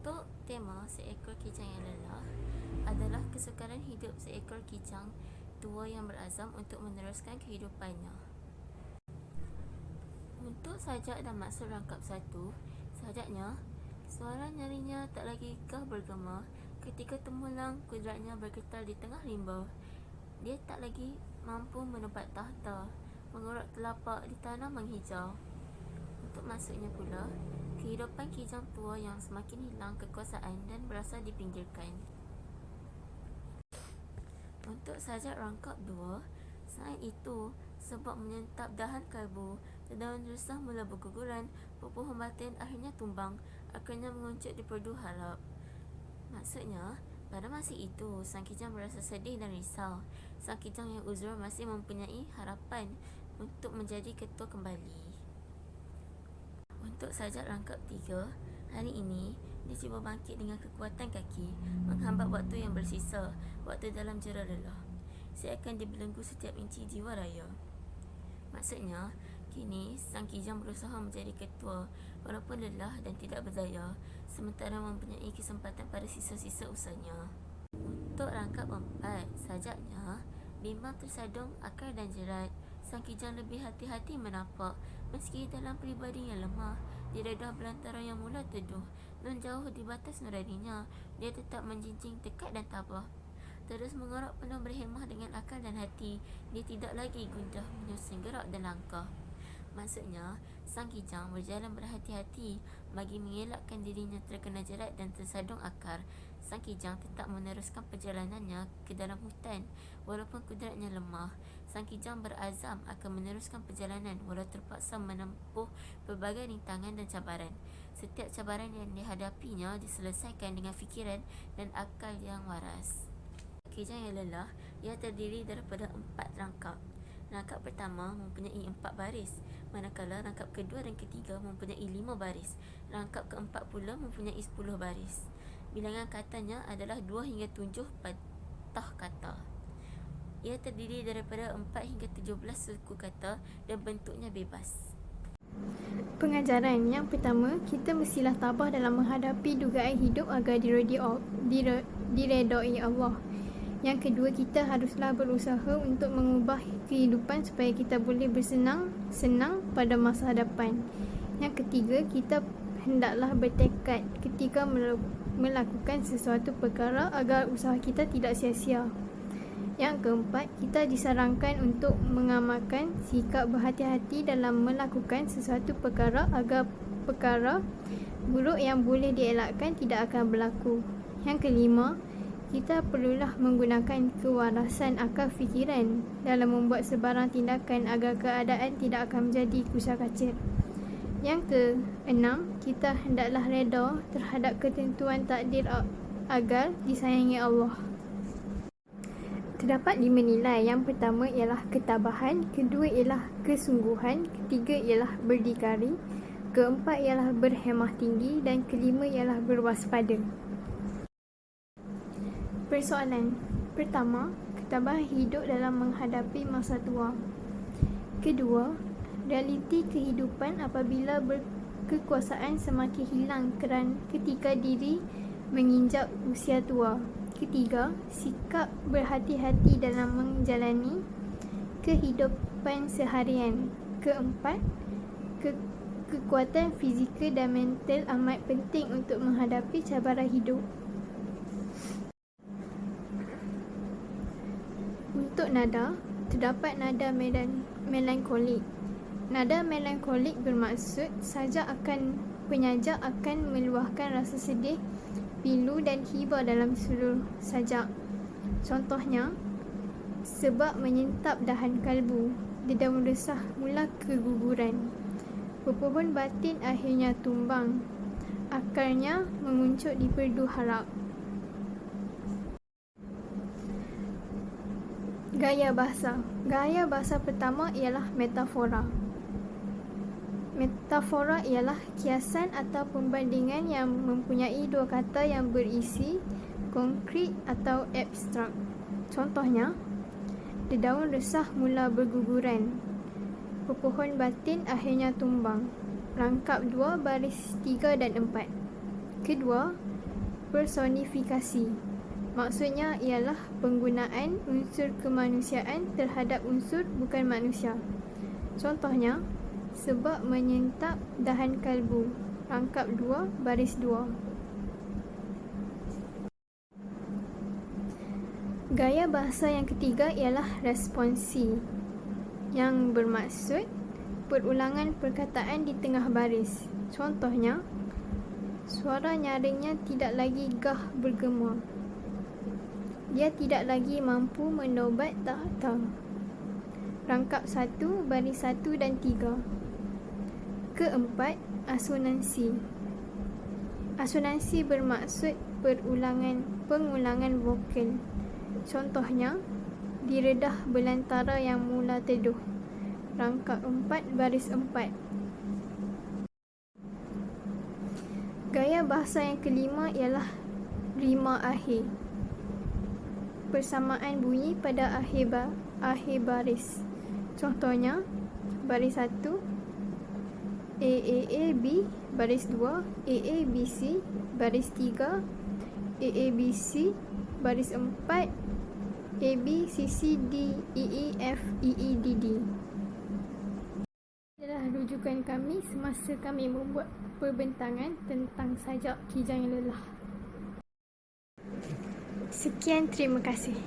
Untuk tema seekor kijang yang lelah adalah kesukaran hidup seekor kijang tua yang berazam untuk meneruskan kehidupannya. Untuk sajak dan maksud rangkap 1, sajaknya, suara nyarinya tak lagi gah bergema ketika temulang kudratnya bergetar di tengah rimba. Dia tak lagi mampu menumpat tahta, mengurut telapak di tanah menghijau. Untuk maksudnya pula, kehidupan kijang tua yang semakin hilang kekuasaan dan berasa dipinggirkan. Untuk sajak rangkap 2, selain itu, sebab menyentap dahan kalbu, daun rusah mula berguguran, pohon batin akhirnya tumbang, akarnya menguncut di perdu harap. Maksudnya, pada masa itu, sang kijang merasa sedih dan risau. Sang kijang yang uzur masih mempunyai harapan untuk menjadi ketua kembali. Untuk sajak rangkap 3, hari ini, dia cuba bangkit dengan kekuatan kaki, menghambat waktu yang bersisa, waktu dalam jera lelah. Saya akan dibelenggu setiap inci jiwa raya. Maksudnya, kini sang kijang berusaha menjadi ketua walaupun lelah dan tidak berdaya, sementara mempunyai kesempatan pada sisa-sisa usahanya. Untuk rangkap 4, sajaknya, bimbang tersadung akar dan jerat. Sang kijang lebih hati-hati menapak, meski dalam peribadi yang lemah, di redah belantara yang mula teduh, nun jauh di batas nuraninya, dia tetap menjinjing tekad dan tabah. Terus mengorak penuh berhemah dengan akal dan hati, dia tidak lagi gundah menyusun gerak dan langkah. Maksudnya, sang kijang berjalan berhati-hati bagi mengelakkan dirinya terkena jerat dan tersadung akar. Sang kijang tetap meneruskan perjalanannya ke dalam hutan walaupun kudratnya lemah. Sang kijang berazam akan meneruskan perjalanan walau terpaksa menempuh pelbagai rintangan dan cabaran. Setiap cabaran yang dihadapinya diselesaikan dengan fikiran dan akal yang waras. Kijang yang lelah, ia terdiri daripada 4 rangkap. Rangkap pertama mempunyai 4 baris, manakala rangkap kedua dan ketiga mempunyai 5 baris. Rangkap keempat pula mempunyai 10 baris. Bilangan katanya adalah 2 hingga 7 patah kata. Ia terdiri daripada 4 hingga 17 suku kata dan bentuknya bebas. Pengajaran yang pertama, kita mestilah tabah dalam menghadapi dugaan hidup agar diredai Allah. Yang kedua, kita haruslah berusaha untuk mengubah kehidupan supaya kita boleh bersenang-senang pada masa hadapan. Yang ketiga, kita hendaklah bertekad ketika melakukan sesuatu perkara agar usaha kita tidak sia-sia. Yang keempat, kita disarankan untuk mengamalkan sikap berhati-hati dalam melakukan sesuatu perkara agar perkara buruk yang boleh dielakkan tidak akan berlaku. Yang kelima, kita perlulah menggunakan kewarasan akal fikiran dalam membuat sebarang tindakan agar keadaan tidak akan menjadi kusar-kacir. Yang keenam, kita hendaklah reda terhadap ketentuan takdir agar disayangi Allah. Terdapat 5 nilai. Yang pertama ialah ketabahan, kedua ialah kesungguhan, ketiga ialah berdikari, keempat ialah berhemah tinggi dan kelima ialah berwaspada. Persoalan pertama, ketabahan hidup dalam menghadapi masa tua. Kedua, realiti kehidupan apabila berkekuasaan semakin hilang ketika diri menginjak usia tua. Ketiga, sikap berhati-hati dalam menjalani kehidupan seharian. Keempat, kekuatan fizikal dan mental amat penting untuk menghadapi cabaran hidup. Untuk nada, terdapat nada melankolik. Nada melankolik bermaksud penyajak akan meluahkan rasa sedih, pilu dan hibah dalam seluruh sajak. Contohnya, sebab menyentap dahan kalbu, dedaunan resah mula keguguran. Pohon batin akhirnya tumbang, akarnya menguncut di perdu harap. Gaya bahasa. Gaya bahasa pertama ialah metafora. Metafora ialah kiasan atau pembandingan yang mempunyai dua kata yang berisi konkret atau abstrak. Contohnya, dedaunan resah mula berguguran, pohon batin akhirnya tumbang. Rangkap 2 baris 3 dan 4. Kedua, personifikasi. Maksudnya ialah penggunaan unsur kemanusiaan terhadap unsur bukan manusia. Contohnya, sebab menyentap dahan kalbu, rangkap 2 baris 2. Gaya bahasa yang ketiga ialah responsi, yang bermaksud perulangan perkataan di tengah baris. Contohnya, suara nyaringnya tidak lagi gah bergema. Dia tidak lagi mampu menobat tahta. Rangkap 1 baris 1 dan 3. Keempat, asonansi. Asonansi bermaksud pengulangan vokal. Contohnya, diredah belantara yang mula teduh. Rangkap 4 baris 4. Gaya bahasa yang kelima ialah rima akhir. Persamaan bunyi pada akhir baris. Contohnya, baris 1 AAAB, baris 2 AABC, baris 3 AABC, baris 4 ABCCD EEF EEDD. Adalah rujukan kami semasa kami membuat perbentangan tentang sajak kijang lelah. Sekian, terima kasih.